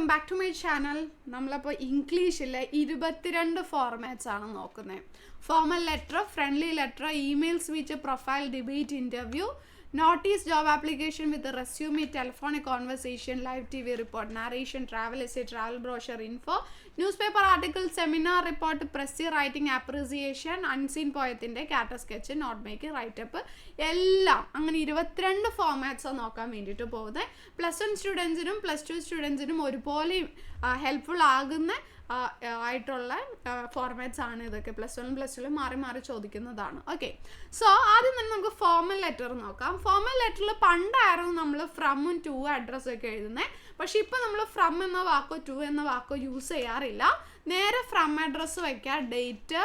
Welcome back to my channel. നമ്മളപ്പോൾ ഇംഗ്ലീഷിലെ 22 formats ആണ് നോക്കുന്നത്. Formal letter, friendly letter, email, speech, profile, debate, interview, notice, job application with resume, telephonic conversation, live TV report, narration, travel essay, travel brochure, info, newspaper article, seminar report, press writing, appreciation, unseen പോയത്തിൻ്റെ character sketch, note making, writeup, എല്ലാം അങ്ങനെ 22 formats നോക്കാൻ വേണ്ടിയിട്ട് പോകുന്നത്. +1 സ്റ്റുഡൻസിനും +2 സ്റ്റുഡൻസിനും ഒരുപോലെ helpful ആകുന്ന ആയിട്ടുള്ള formats ആണ് ഇതൊക്കെ. +1 +2 മാറി മാറി ചോദിക്കുന്നതാണ്. ഓക്കെ, സോ ആദ്യം തന്നെ നമുക്ക് ഫോർമൽ ലെറ്റർ നോക്കാം. ഫോർമൽ ലെറ്ററിൽ പണ്ടായിരുന്നു നമ്മൾ ഫ്രമും ടു അഡ്രസ്സൊക്കെ എഴുതുന്നത്. പക്ഷെ ഇപ്പം നമ്മൾ ഫ്രം എന്ന വാക്കോ ടു എന്ന വാക്കോ യൂസ് ചെയ്യാറില്ല. നേരെ ഫ്രം അഡ്രസ്സ് വയ്ക്കുക, ഡേറ്റ്,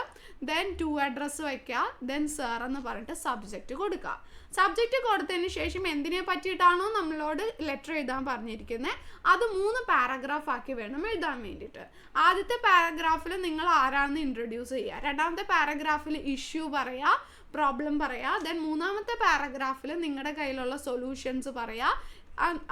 ദെൻ ടു അഡ്രസ്സ് വയ്ക്കുക, ദെൻ സർ എന്ന് പറഞ്ഞിട്ട് സബ്ജക്റ്റ് കൊടുക്കുക. സബ്ജക്റ്റ് കൊടുത്തതിന് ശേഷം എന്തിനെ പറ്റിയിട്ടാണോ നമ്മളോട് ലെറ്റർ എഴുതാൻ പറഞ്ഞിരിക്കുന്നത് അത് 3 പാരഗ്രാഫ് ആക്കി വേണം എഴുതാൻ വേണ്ടിയിട്ട്. ആദ്യത്തെ പാരഗ്രാഫിൽ നിങ്ങൾ ആരാണെന്ന് ഇൻട്രൊഡ്യൂസ് ചെയ്യുക, രണ്ടാമത്തെ പാരഗ്രാഫിൽ ഇഷ്യൂ പറയുക, പ്രോബ്ലം പറയുക, ദെൻ മൂന്നാമത്തെ പാരഗ്രാഫിൽ നിങ്ങളുടെ കയ്യിലുള്ള സൊല്യൂഷൻസ് പറയുക.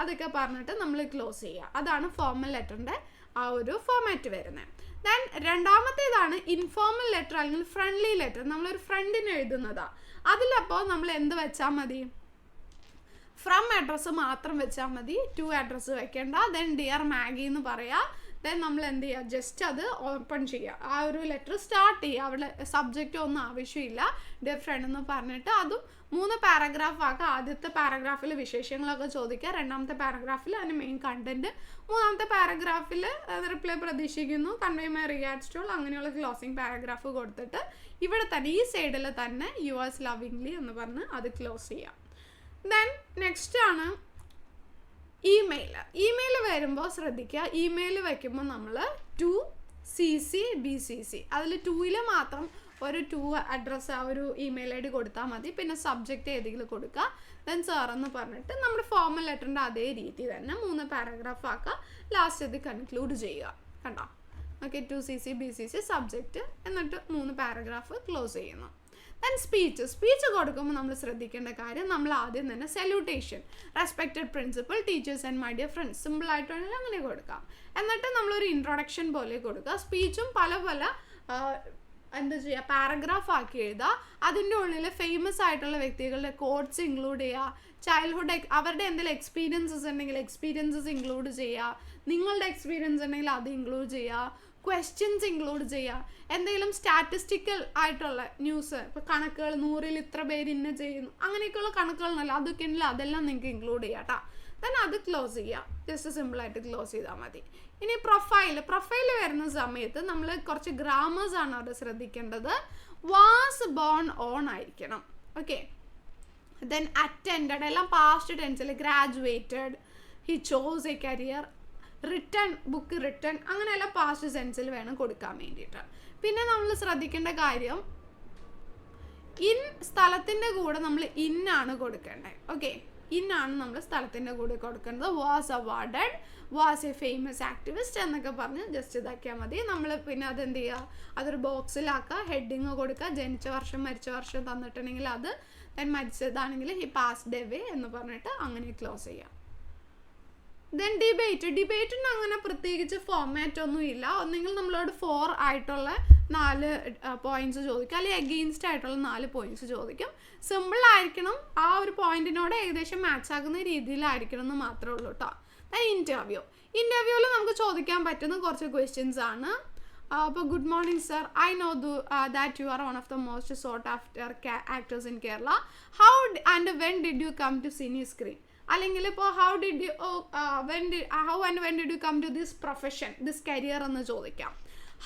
അതൊക്കെ പറഞ്ഞിട്ട് നമ്മൾ ക്ലോസ് ചെയ്യുക. അതാണ് ഫോർമൽ ലെറ്ററിൻ്റെ ആ ഒരു ഫോർമാറ്റ് വരുന്നത്. ദെൻ രണ്ടാമത്തേതാണ് ഇൻഫോർമൽ ലെറ്റർ അല്ലെങ്കിൽ ഫ്രണ്ട്ലി ലെറ്റർ. നമ്മളൊരു ഫ്രണ്ടിന് എഴുതുന്നതാണ്. അതിലപ്പോൾ നമ്മൾ എന്ത് വെച്ചാൽ മതി, ഫ്രം അഡ്രസ്സ് മാത്രം വെച്ചാൽ മതി, ടു അഡ്രസ്സ് വെക്കേണ്ട. ദെൻ ഡിയർ മാഗി എന്ന് പറയുക. ദെൻ നമ്മൾ എന്ത് ചെയ്യുക, ജസ്റ്റ് അത് ഓപ്പൺ ചെയ്യുക, ആ ഒരു ലെറ്റർ സ്റ്റാർട്ട് ചെയ്യുക. അവിടെ സബ്ജക്റ്റ് ഒന്നും ആവശ്യമില്ല, ഡിയർ ഫ്രണ്ട് എന്ന് പറഞ്ഞിട്ട് അതും 3 പാരഗ്രാഫ് ആക്കുക. ആദ്യത്തെ പാരഗ്രാഫിൽ വിശേഷങ്ങളൊക്കെ ചോദിക്കുക, രണ്ടാമത്തെ പാരഗ്രാഫിൽ അതിന് മെയിൻ കണ്ടന്റ്, മൂന്നാമത്തെ പാരഗ്രാഫിൽ റിപ്ലൈ പ്രതീക്ഷിക്കുന്നു, കൺവേ മൈ റിഗാർഡ്സ് ടു, അങ്ങനെയുള്ള ക്ലോസിങ് പാരഗ്രാഫ് കൊടുത്തിട്ട് ഇവിടെ തന്നെ ഈ സൈഡിൽ തന്നെ യുവേഴ്സ് ലവിങ്ലി എന്ന് പറഞ്ഞ് അത് ക്ലോസ് ചെയ്യാം. ദെൻ നെക്സ്റ്റ് ആണ് ഇമെയിൽ വരുമ്പോൾ ശ്രദ്ധിക്കുക, ഇമെയിൽ വയ്ക്കുമ്പോൾ നമ്മൾ ടു CC BCC, അതിൽ 2ൽ മാത്രം ഒരു 2 അഡ്രസ്സ് ആ ഒരു ഇമെയിൽ ID കൊടുത്താൽ മതി. പിന്നെ സബ്ജക്റ്റ് ഏതെങ്കിലും കൊടുക്കുക, ദെൻ സാർ എന്ന് പറഞ്ഞിട്ട് നമ്മുടെ ഫോർമൽ ലെറ്ററിൻ്റെ അതേ രീതി തന്നെ 3 പാരഗ്രാഫ് ആക്കുക. ലാസ്റ്റ് ഇത് കൺക്ലൂഡ് ചെയ്യുക. കണ്ടോ? ഓക്കെ, 2 CC BCC സബ്ജക്റ്റ്, എന്നിട്ട് 3 പാരഗ്രാഫ് ക്ലോസ് ചെയ്യുന്നു. ദെൻ സ്പീച്ച് കൊടുക്കുമ്പോൾ നമ്മൾ ശ്രദ്ധിക്കേണ്ട കാര്യം, നമ്മൾ ആദ്യം തന്നെ salutation, respected principal, teachers and my dear friends, സിമ്പിളായിട്ട് വേണമെങ്കിൽ അങ്ങനെ കൊടുക്കാം. എന്നിട്ട് നമ്മളൊരു ഇൻട്രൊഡക്ഷൻ പോലെ കൊടുക്കുക. സ്പീച്ചും പല എന്താ ചെയ്യുക, പാരഗ്രാഫ് ആക്കി എഴുതുക. അതിൻ്റെ ഉള്ളിൽ ഫേമസ് ആയിട്ടുള്ള വ്യക്തികളുടെ കോട്ട്സ് ഇൻക്ലൂഡ് ചെയ്യുക, ചൈൽഡ്ഹുഡ് അവരുടെ എന്തെങ്കിലും എക്സ്പീരിയൻസസ് ഉണ്ടെങ്കിൽ എക്സ്പീരിയൻസസ് ഇൻക്ലൂഡ് ചെയ്യുക, നിങ്ങളുടെ എക്സ്പീരിയൻസ് ഉണ്ടെങ്കിൽ അത് ഇൻക്ലൂഡ് ചെയ്യുക, ക്വസ്റ്റ്യൻസ് ഇൻക്ലൂഡ് ചെയ്യുക, എന്തെങ്കിലും സ്റ്റാറ്റിസ്റ്റിക്കൽ ആയിട്ടുള്ള ന്യൂസ്, ഇപ്പോൾ കണക്കുകൾ 100ൽ ഇത്ര പേര് ഇന്ന ചെയ്യുന്നു, അങ്ങനെയൊക്കെയുള്ള കണക്കുകളെന്നല്ല, അതൊക്കെ ഉണ്ടല്ലോ, അതെല്ലാം നിങ്ങൾക്ക് ഇൻക്ലൂഡ് ചെയ്യാം കേട്ടോ. ദെൻ അത് ക്ലോസ് ചെയ്യുക, ജസ്റ്റ് സിമ്പിളായിട്ട് ക്ലോസ് ചെയ്താൽ മതി. ഇനി പ്രൊഫൈൽ വരുന്ന സമയത്ത് നമ്മൾ കുറച്ച് ഗ്രാമേഴ്സ് ആണ് അവിടെ ശ്രദ്ധിക്കേണ്ടത്. വാസ് ബോൺ ഓൺ ആയിരിക്കണം. ഓക്കെ, ദെൻ അറ്റൻഡഡ് എല്ലാം പാസ്റ്റ് ടെൻസിൽ, graduated, he chose a career, book written, അങ്ങനെയെല്ലാം പാസ്റ്റ് സെൻസിൽ വേണം കൊടുക്കാൻ വേണ്ടിയിട്ട്. പിന്നെ നമ്മൾ ശ്രദ്ധിക്കേണ്ട കാര്യം, സ്ഥലത്തിൻ്റെ കൂടെ നമ്മൾ ആണ് കൊടുക്കേണ്ടത്. ഓക്കെ, ആണ് നമ്മൾ സ്ഥലത്തിൻ്റെ കൂടെ കൊടുക്കേണ്ടത്. Was awarded, was A famous activist എന്നൊക്കെ പറഞ്ഞ് ജസ്റ്റ് ഇതാക്കിയാൽ മതി. നമ്മൾ പിന്നെ അതെന്ത് ചെയ്യുക, അതൊരു ബോക്സിലാക്കുക, ഹെഡിങ് കൊടുക്കുക, ജനിച്ച വർഷം മരിച്ച വർഷം തന്നിട്ടുണ്ടെങ്കിൽ അത്, ദെൻ മരിച്ചതാണെങ്കിൽ ഹി പാസ്ഡ് എവേ എന്ന് പറഞ്ഞിട്ട് അങ്ങനെ ക്ലോസ് ചെയ്യാം. ദെൻ ഡിബേറ്റിന് അങ്ങനെ പ്രത്യേകിച്ച് ഫോർമാറ്റ് ഒന്നും ഇല്ല. ഒന്നെങ്കിൽ നമ്മളോട് 4 ആയിട്ടുള്ള 4 പോയിന്റ്സ് ചോദിക്കും, അല്ലെങ്കിൽ എഗെയിൻസ്റ്റ് ആയിട്ടുള്ള 4 പോയിന്റ്സ് ചോദിക്കും. സിമ്പിൾ ആയിരിക്കണം, ആ ഒരു പോയിന്റിനോട് ഏകദേശം മാച്ച് ആകുന്ന രീതിയിലായിരിക്കണം എന്ന് മാത്രമേ ഉള്ളൂ കേട്ടോ. ദെൻ ഇൻ്റർവ്യൂവിൽ നമുക്ക് ചോദിക്കാൻ പറ്റുന്ന കുറച്ച് ക്വസ്റ്റ്യൻസ് ആണ്. അപ്പോൾ good morning sir, I know that you are one of the most sought after actors in Kerala, how and when did you come to cine screen, അല്ലെങ്കിൽ ഇപ്പോൾ how and when did you come to this profession, this career എന്ന് ചോദിക്കാം.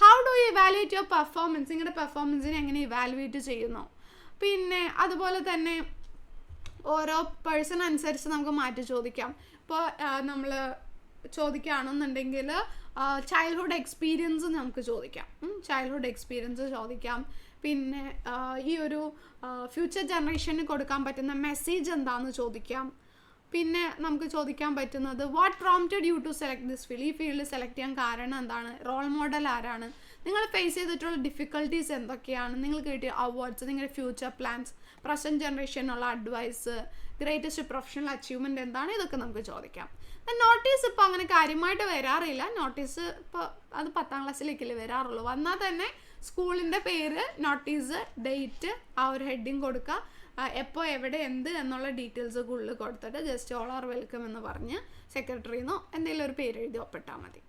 How do you evaluate your performance, നിങ്ങളുടെ പെർഫോമൻസിനെ എങ്ങനെ evaluate ചെയ്യുന്നു. പിന്നെ അതുപോലെ തന്നെ ഓരോ പേഴ്സൺ അനുസരിച്ച് നമുക്ക് മാറ്റി ചോദിക്കാം. ഇപ്പോൾ നമ്മൾ ചോദിക്കുകയാണെന്നുണ്ടെങ്കിൽ ചൈൽഡ്ഹുഡ് എക്സ്പീരിയൻസ് നമുക്ക് ചോദിക്കാം. പിന്നെ ഈ ഒരു ഫ്യൂച്ചർ ജനറേഷന് കൊടുക്കാൻ പറ്റുന്ന മെസ്സേജ് എന്താണെന്ന് ചോദിക്കാം. പിന്നെ നമുക്ക് ചോദിക്കാൻ പറ്റുന്നത് what prompted you to select this field, ഈ ഫീൽഡ് സെലക്ട് ചെയ്യാൻ കാരണം എന്താണ്, റോൾ മോഡൽ ആരാണ്, നിങ്ങൾ ഫേസ് ചെയ്തിട്ടുള്ള ഡിഫിക്കൽട്ടീസ് എന്തൊക്കെയാണ്, നിങ്ങൾക്ക് കിട്ടിയ അവാർഡ്സ്, നിങ്ങളുടെ ഫ്യൂച്ചർ പ്ലാൻസ്, പ്രസൻറ്റ് ജനറേഷനുള്ള അഡ്വൈസ്, ഗ്രേറ്റസ്റ്റ് പ്രൊഫഷണൽ അച്ചീവ്മെൻറ്റ് എന്താണ്, ഇതൊക്കെ നമുക്ക് ചോദിക്കാം. നോട്ടീസ് ഇപ്പോൾ അങ്ങനെ കാര്യമായിട്ട് വരാറില്ല. നോട്ടീസ് ഇപ്പോൾ അത് 10ാം ക്ലാസ്സിലേക്കല്ലേ വരാറുള്ളൂ. വന്നാൽ തന്നെ സ്കൂളിൻ്റെ പേര്, നോട്ടീസ്, ഡേറ്റ്, ആ ഒരു ഹെഡിങ് കൊടുക്കുക, എപ്പോൾ എവിടെ എന്ത് എന്നുള്ള ഡീറ്റെയിൽസ് ഒക്കെ ഉള്ളിൽ കൊടുത്തിട്ട് ജസ്റ്റ് ഓൾ ആർ വെൽക്കം എന്ന് പറഞ്ഞ് സെക്രട്ടറിന്നോ എന്തെങ്കിലും ഒരു പേര് എഴുതി ഒപ്പിട്ടാൽ മതി.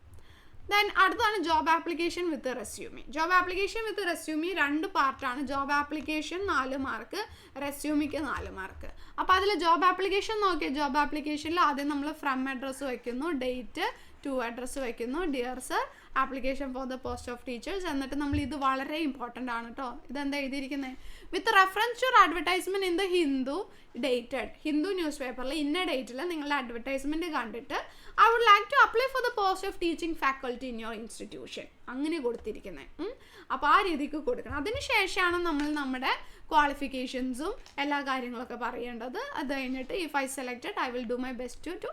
ദെൻ അടുത്താണ് job application with resume. Job application with resume 2 പാർട്ടാണ്. ജോബ് ആപ്ലിക്കേഷൻ 4 മാർക്ക്, റെസ്യൂമിക്ക് 4 മാർക്ക്. അപ്പോൾ അതിൽ ജോബ് ആപ്ലിക്കേഷൻ നോക്കിയാൽ ജോബ് ആപ്ലിക്കേഷനിൽ ആദ്യം നമ്മൾ ഫ്രം അഡ്രസ്സ് വയ്ക്കുന്നു, ഡേറ്റ്, ടു അഡ്രസ്സ് വയ്ക്കുന്നു, dear sir application for the post of teachers. എന്നിട്ട് നമ്മൾ ഇത് വളരെ ഇമ്പോർട്ടൻ്റ് ആണ് കേട്ടോ, ഇതെന്താ എഴുതിയിരിക്കുന്നത്, with reference to advertisement in the Hindu dated, Hindu news പേപ്പറിൽ ഇന്ന ഡേറ്റിൽ നിങ്ങളുടെ അഡ്വർടൈസ്മെൻറ്റ് കണ്ടിട്ട് I would like to apply for the post of teaching faculty in your institution, അങ്ങനെ കൊടുത്തിരിക്കുന്നത്. അപ്പോൾ ആ രീതിക്ക് കൊടുക്കണം. അതിനുശേഷമാണ് നമ്മൾ നമ്മുടെ ക്വാളിഫിക്കേഷൻസും എല്ലാ കാര്യങ്ങളൊക്കെ പറയേണ്ടത്. അത് കഴിഞ്ഞിട്ട് if I selected I will do my best to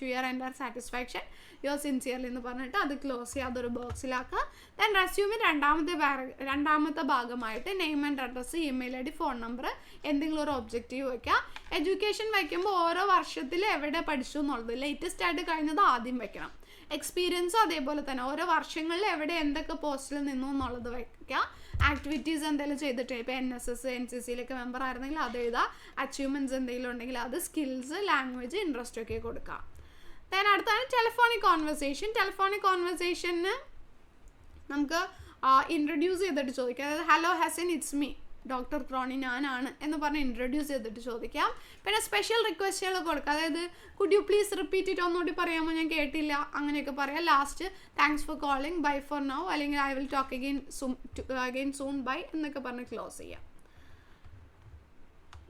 your entire satisfaction your sincerely എന്ന് പറഞ്ഞിട്ട് അത് ക്ലോസ് ചെയ്യുക, അതൊരു ബോക്സിലാക്കുക. ദെൻ റെസ്യൂമിൽ രണ്ടാമത്തെ ഭാഗമായിട്ട് name and address, email I D, phone number, എന്തെങ്കിലും ഒരു ഒബ്ജക്റ്റീവ് വയ്ക്കുക. എഡ്യൂക്കേഷൻ വയ്ക്കുമ്പോൾ ഓരോ വർഷത്തിൽ എവിടെ പഠിച്ചു എന്നുള്ളത് ലേറ്റസ്റ്റ് ആയിട്ട് കഴിഞ്ഞത് ആദ്യം വയ്ക്കണം. എക്സ്പീരിയൻസും അതേപോലെ തന്നെ ഓരോ വർഷങ്ങളിൽ എവിടെ എന്തൊക്കെ പോസ്റ്റിൽ നിന്നു എന്നുള്ളത് വയ്ക്കുക. ആക്ടിവിറ്റീസ് എന്തെങ്കിലും ചെയ്തിട്ട് ഇപ്പോൾ NSS NCCയിലൊക്കെ മെമ്പർ ആയിരുന്നെങ്കിൽ അത് എഴുതുക. അച്ചീവ്മെൻറ്റ്സ് എന്തെങ്കിലും ഉണ്ടെങ്കിൽ അത്, സ്കിൽസ്, ലാംഗ്വേജ്, ഇൻട്രസ്റ്റ് ഒക്കെ കൊടുക്കുക. ദെൻ അടുത്താണ് ടെലിഫോണിക് കോൺവെർസേഷൻ. ടെലിഫോണിക് കോൺവെർസേഷന് നമുക്ക് ഇൻട്രൊഡ്യൂസ് ചെയ്തിട്ട് ചോദിക്കാം. അതായത് hello Hasan, it's me doctor ക്രോണി, ഞാനാണ് എന്ന് പറഞ്ഞ് ഇൻട്രൊഡ്യൂസ് ചെയ്തിട്ട് ചോദിക്കാം. പിന്നെ സ്പെഷ്യൽ റിക്വസ്റ്റുകൾ കൊടുക്കുക. അതായത് could you please repeat it, ഒന്നുകൂടി പറയാമോ, ഞാൻ കേട്ടില്ല, അങ്ങനെയൊക്കെ പറയാം. Last thanks for calling, bye for now, അല്ലെങ്കിൽ I will talk again soon bye എന്നൊക്കെ പറഞ്ഞ് ക്ലോസ് ചെയ്യാം.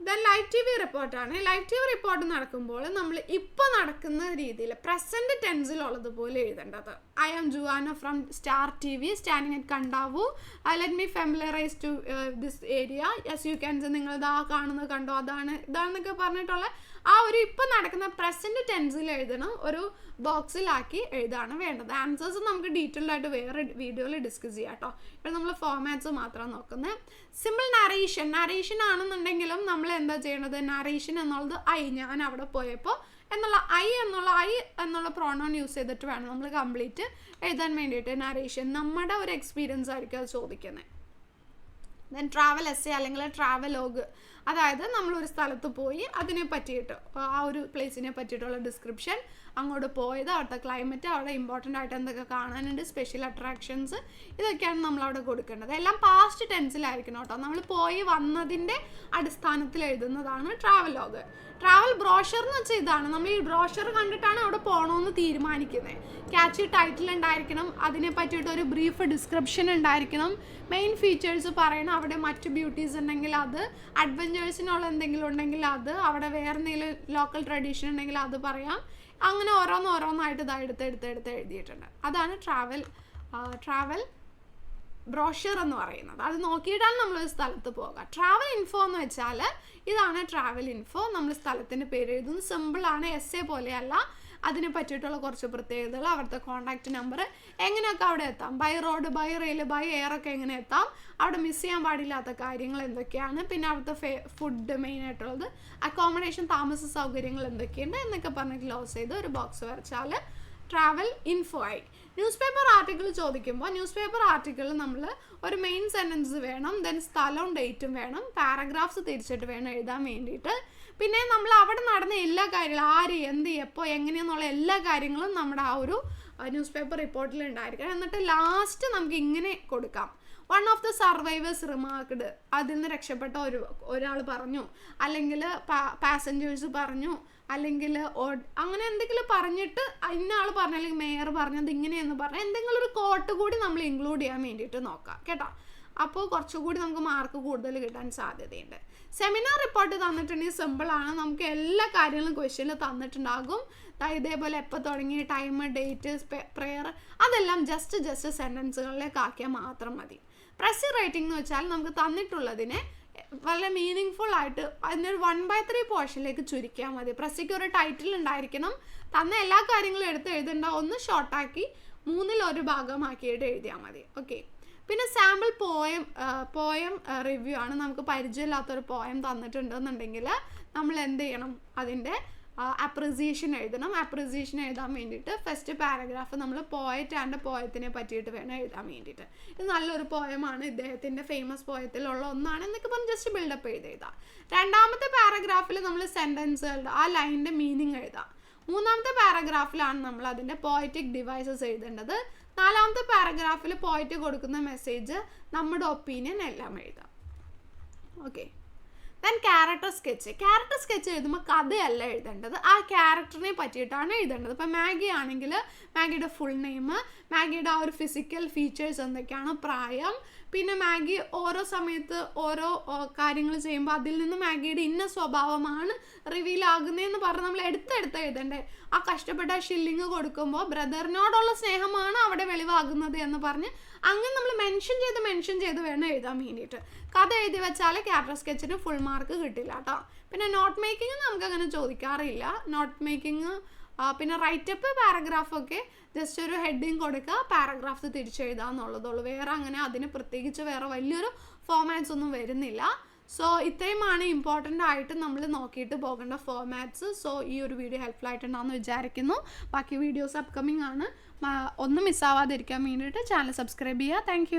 ദെൻ ലൈവ് TV റിപ്പോർട്ടാണ്. ലൈവ് TV റിപ്പോർട്ട് നടക്കുമ്പോൾ നമ്മൾ ഇപ്പോൾ നടക്കുന്ന രീതിയിൽ പ്രസൻറ്റ് ടെൻസിലുള്ളതുപോലെ എഴുതേണ്ടത്. I am Juana from star TV standing at കണ്ടാവു, let me familiarise to this area, yes you can say, നിങ്ങൾ ഇതാ കാണുന്നത് കണ്ടോ, ഇതാണെന്നൊക്കെ പറഞ്ഞിട്ടുള്ള ആ ഒരു ഇപ്പോൾ നടക്കുന്ന പ്രസൻറ്റ് ടെൻസിൽ എഴുതണം, ഒരു ബോക്സിലാക്കി എഴുതാണ് വേണ്ടത്. ആൻസേഴ്സ് നമുക്ക് ഡീറ്റെയിൽഡ് ആയിട്ട് വേറെ വീഡിയോയിൽ ഡിസ്കസ് ചെയ്യാം കേട്ടോ. ഇപ്പോൾ നമ്മൾ ഫോർമാറ്റ്സ് മാത്രമാണ് നോക്കുന്നത്. സിമ്പിൾ നറേഷൻ ആണെന്നുണ്ടെങ്കിലും നമ്മൾ എന്താ ചെയ്യേണ്ടത്, നറേഷൻ എന്നുള്ളത് ഞാൻ അവിടെ പോയപ്പോൾ എന്നുള്ള പ്രോണൗൺ യൂസ് ചെയ്തിട്ട് വേണം നമ്മൾ കംപ്ലീറ്റ് എഴുതാൻ വേണ്ടിയിട്ട്. നറേഷൻ നമ്മുടെ ഒരു എക്സ്പീരിയൻസ് ആയിരിക്കും അത് ചോദിക്കുന്നത്. ദെൻ ട്രാവൽ എസ്സേ അല്ലെങ്കിൽ ട്രാവലോഗ്, അതായത് നമ്മളൊരു സ്ഥലത്ത് പോയി അതിനെ പറ്റിയിട്ട്, ആ ഒരു പ്ലേസിനെ പറ്റിയിട്ടുള്ള ഡിസ്ക്രിപ്ഷൻ, അങ്ങോട്ട് പോയത്, അവിടുത്തെ ക്ലൈമറ്റ്, അവിടെ ഇമ്പോർട്ടൻ്റ് ആയിട്ട് എന്തൊക്കെ കാണാനുണ്ട്, സ്പെഷ്യൽ അട്രാക്ഷൻസ്, ഇതൊക്കെയാണ് നമ്മളവിടെ കൊടുക്കേണ്ടത്. എല്ലാം പാസ്റ്റ് ടെൻസിലായിരിക്കണം കേട്ടോ. നമ്മൾ പോയി വന്നതിൻ്റെ അടിസ്ഥാനത്തിൽ എഴുതുന്നതാണ് ട്രാവലോഗ്. ട്രാവൽ ബ്രോഷർ എന്ന് വെച്ചാൽ ഇതാണ്, നമ്മൾ ഈ ബ്രോഷർ കണ്ടിട്ടാണ് അവിടെ പോകണമെന്ന് തീരുമാനിക്കുന്നത്. ക്യാച്ച് ടൈറ്റിൽ ഉണ്ടായിരിക്കണം, അതിനെ പറ്റിയിട്ട് ഒരു ബ്രീഫ് ഡിസ്ക്രിപ്ഷൻ ഉണ്ടായിരിക്കണം, മെയിൻ ഫീച്ചേഴ്സ് പറയണം, അവിടെ മറ്റു ബ്യൂട്ടീസ് ഉണ്ടെങ്കിൽ അത്, അഡ്വഞ്ചേഴ്സിനുള്ള എന്തെങ്കിലും ഉണ്ടെങ്കിൽ അത്, അവിടെ വേറെ എന്തെങ്കിലും ലോക്കൽ ട്രഡീഷൻ ഉണ്ടെങ്കിൽ അത് പറയാം. അങ്ങനെ ഓരോന്നായിട്ട് എടുത്ത് എഴുതിയിട്ടുണ്ട്. അതാണ് ട്രാവൽ ബ്രോഷർ എന്ന് പറയുന്നത്. അത് നോക്കിയിട്ടാണ് നമ്മളൊരു സ്ഥലത്ത് പോകുക. ട്രാവൽ ഇൻഫോ എന്ന് വെച്ചാൽ ഇതാണ് ട്രാവൽ ഇൻഫോ. നമ്മൾ സ്ഥലത്തിൻ്റെ പേര് എഴുതുന്നു, സിമ്പിളാണ്, എസ്സേ പോലെയല്ല. അതിനെ പറ്റിയിട്ടുള്ള കുറച്ച് പ്രത്യേകതകൾ, അവിടുത്തെ കോൺടാക്റ്റ് നമ്പർ, എങ്ങനെയൊക്കെ അവിടെ എത്താം, by road, by rail, by എയറൊക്കെ എങ്ങനെ എത്താം, അവിടെ മിസ് ചെയ്യാൻ പാടില്ലാത്ത കാര്യങ്ങൾ എന്തൊക്കെയാണ്, പിന്നെ അവിടുത്തെ ഫുഡ് മെയിനായിട്ടുള്ളത്, അക്കോമഡേഷൻ, താമസ സൗകര്യങ്ങൾ എന്തൊക്കെയുണ്ട് എന്നൊക്കെ പറഞ്ഞ് ക്ലോസ് ചെയ്ത് ഒരു ബോക്സ് വരച്ചാൽ ട്രാവൽ ഇൻഫോ ആയി. ന്യൂസ് പേപ്പർ ആർട്ടിക്കിൾ ചോദിക്കുമ്പോൾ ന്യൂസ് പേപ്പർ ആർട്ടിക്കിളിൽ നമ്മൾ ഒരു മെയിൻ സെൻറ്റൻസ് വേണം, ദെൻ സ്ഥലവും ഡേറ്റും വേണം, പാരഗ്രാഫ്സ് തിരിച്ചിട്ട് വേണം എഴുതാൻ വേണ്ടിയിട്ട്. പിന്നെ നമ്മൾ അവിടെ നടന്ന എല്ലാ കാര്യങ്ങളും, ആര്, എന്ത്, എപ്പോൾ, എങ്ങനെയെന്നുള്ള എല്ലാ കാര്യങ്ങളും നമ്മുടെ ആ ഒരു ന്യൂസ് പേപ്പർ റിപ്പോർട്ടിൽ ഉണ്ടായിരിക്കണം. എന്നിട്ട് ലാസ്റ്റ് നമുക്ക് ഇങ്ങനെ കൊടുക്കാം, വൺ ഓഫ് ദ സർവൈവേഴ്സ് റിമാർക്ക്ഡ്, അതിൽ നിന്ന് രക്ഷപ്പെട്ട ഒരാൾ പറഞ്ഞു, അല്ലെങ്കിൽ പാസഞ്ചേഴ്സ് പറഞ്ഞു, അല്ലെങ്കിൽ അങ്ങനെ എന്തെങ്കിലും പറഞ്ഞിട്ട് ഇന്ന ആൾ പറഞ്ഞു, അല്ലെങ്കിൽ മേയർ പറഞ്ഞത് ഇങ്ങനെയെന്ന് പറഞ്ഞാൽ എന്തെങ്കിലും ഒരു കോട്ട് കൂടി നമ്മൾ ഇൻക്ലൂഡ് ചെയ്യാൻ വേണ്ടിയിട്ട് നോക്കാം കേട്ടോ. അപ്പോൾ കുറച്ചുകൂടി നമുക്ക് മാർക്ക് കൂടുതൽ കിട്ടാൻ സാധ്യതയുണ്ട്. സെമിനാർ റിപ്പോർട്ട് തന്നിട്ടുണ്ടെങ്കിൽ സിമ്പിളാണ്, നമുക്ക് എല്ലാ കാര്യങ്ങളും ക്വസ്റ്റ്യനിൽ തന്നിട്ടുണ്ടാകും. ഇതേപോലെ എപ്പോൾ തുടങ്ങി, ടൈം, ഡേറ്റ്, പ്രെയർ, അതെല്ലാം ജസ്റ്റ് സെൻറ്റൻസുകളിലേക്ക് ആക്കിയാൽ മാത്രം മതി. പ്രസി റൈറ്റിംഗ് എന്ന് വെച്ചാൽ നമുക്ക് തന്നിട്ടുള്ളതിനെ വളരെ മീനിങ് ഫുൾ ആയിട്ട് അതിനൊരു 1/3 പോർഷനിലേക്ക് ചുരുക്കിയാൽ മതി. പ്രസിക്ക് ഒരു ടൈറ്റിൽ ഉണ്ടായിരിക്കണം, തന്ന എല്ലാ കാര്യങ്ങളും എടുത്ത് എഴുതേണ്ട, ഒന്ന് ഷോർട്ടാക്കി 1/3 ഭാഗമാക്കിയിട്ട് എഴുതിയാൽ മതി. ഓക്കെ. പിന്നെ സാമ്പിൾ പോയം റിവ്യൂ ആണ്. നമുക്ക് പരിചയമില്ലാത്തൊരു പോയം തന്നിട്ടുണ്ടെന്നുണ്ടെങ്കിൽ നമ്മൾ എന്ത് ചെയ്യണം, അതിൻ്റെ അപ്രിസിയേഷൻ എഴുതണം. അപ്രിസിയേഷൻ എഴുതാൻ വേണ്ടിയിട്ട് ഫസ്റ്റ് പാരഗ്രാഫ് നമ്മൾ പോയറ്റ് ആൻഡ് പോയത്തിനെ പറ്റിയിട്ട് വേണം എഴുതാൻ വേണ്ടിയിട്ട്. ഇത് നല്ലൊരു പോയമാണ്, ഇദ്ദേഹത്തിൻ്റെ ഫേമസ് പോയത്തിലുള്ള ഒന്നാണ് എന്നൊക്കെ പറഞ്ഞ് ജസ്റ്റ് ബിൽഡപ്പ് എഴുതാം. രണ്ടാമത്തെ പാരഗ്രാഫിൽ നമ്മൾ സെൻറ്റൻസുകളുടെ ആ ലൈനിൻ്റെ മീനിങ് എഴുതാം. മൂന്നാമത്തെ പാരഗ്രാഫിലാണ് നമ്മൾ അതിൻ്റെ പോയറ്റിക് ഡിവൈസസ് എഴുതേണ്ടത്. നാലാമത്തെ പാരഗ്രാഫിൽ പോയറ്റ് കൊടുക്കുന്ന മെസ്സേജ്, നമ്മുടെ ഒപ്പീനിയൻ എല്ലാം എഴുതാം. ഓക്കെ. ദെൻ ക്യാരക്ടർ സ്കെച്ച് എഴുതുമ്പോൾ കഥയല്ല എഴുതേണ്ടത്, ആ ക്യാരക്ടറിനെ പറ്റിയിട്ടാണ് എഴുതേണ്ടത്. ഇപ്പം മാഗി ആണെങ്കിൽ മാഗിയുടെ ഫുൾ നെയിം, മാഗിയുടെ ആ ഒരു ഫിസിക്കൽ ഫീച്ചേഴ്സ് എന്തൊക്കെയാണ്, പ്രായം, പിന്നെ മാഗി ഓരോ സമയത്ത് ഓരോ കാര്യങ്ങൾ ചെയ്യുമ്പോൾ അതിൽ നിന്ന് മാഗിയുടെ ഇന്ന സ്വഭാവമാണ് റിവീൽ ആകുന്നതെന്ന് പറഞ്ഞ് നമ്മൾ എടുത്തെടുത്ത് എഴുതണ്ടേ. ആ കഷ്ടപ്പെട്ട ഷില്ലിങ് കൊടുക്കുമ്പോൾ ബ്രദറിനോടുള്ള സ്നേഹമാണ് അവിടെ വെളിവാകുന്നത് എന്ന് പറഞ്ഞ് അങ്ങനെ നമ്മൾ മെൻഷൻ ചെയ്ത് വേണം എഴുതാൻ വേണ്ടിയിട്ട്. കഥ എഴുതി വെച്ചാൽ ക്യാരക്ടർ സ്കെച്ചിന് ഫുൾ മാർക്ക് കിട്ടില്ല കേട്ടോ. പിന്നെ നോട്ട് മേക്കിംഗ് നമുക്കങ്ങനെ ചോദിക്കാറില്ല. നോട്ട് മേക്കിംഗ് പിന്നെ റൈറ്റപ്പ് പാരഗ്രാഫൊക്കെ ജസ്റ്റ് ഒരു ഹെഡിങ് കൊടുക്കുക, പാരഗ്രാഫ്സ് തിരിച്ചെഴുതാന്നുള്ളതുള്ളൂ. വേറെ അങ്ങനെ അതിന് പ്രത്യേകിച്ച് വേറെ വലിയൊരു ഫോമാറ്റ്സ് ഒന്നും വരുന്നില്ല. സോ ഇത്രയുമാണ് ഇമ്പോർട്ടൻ്റ് ആയിട്ട് നമ്മൾ നോക്കിയിട്ട് പോകേണ്ട ഫോമാറ്റ്സ്. സോ ഈ ഒരു വീഡിയോ ഹെൽപ്ഫുൾ ആയിട്ടുണ്ടാകുമെന്ന് വിചാരിക്കുന്നു. ബാക്കി വീഡിയോസ് അപ്കമിങ് ആണ്. ഒന്നും മിസ്സാവാതിരിക്കാൻ വേണ്ടിയിട്ട് ചാനൽ സബ്സ്ക്രൈബ് ചെയ്യുക. താങ്ക്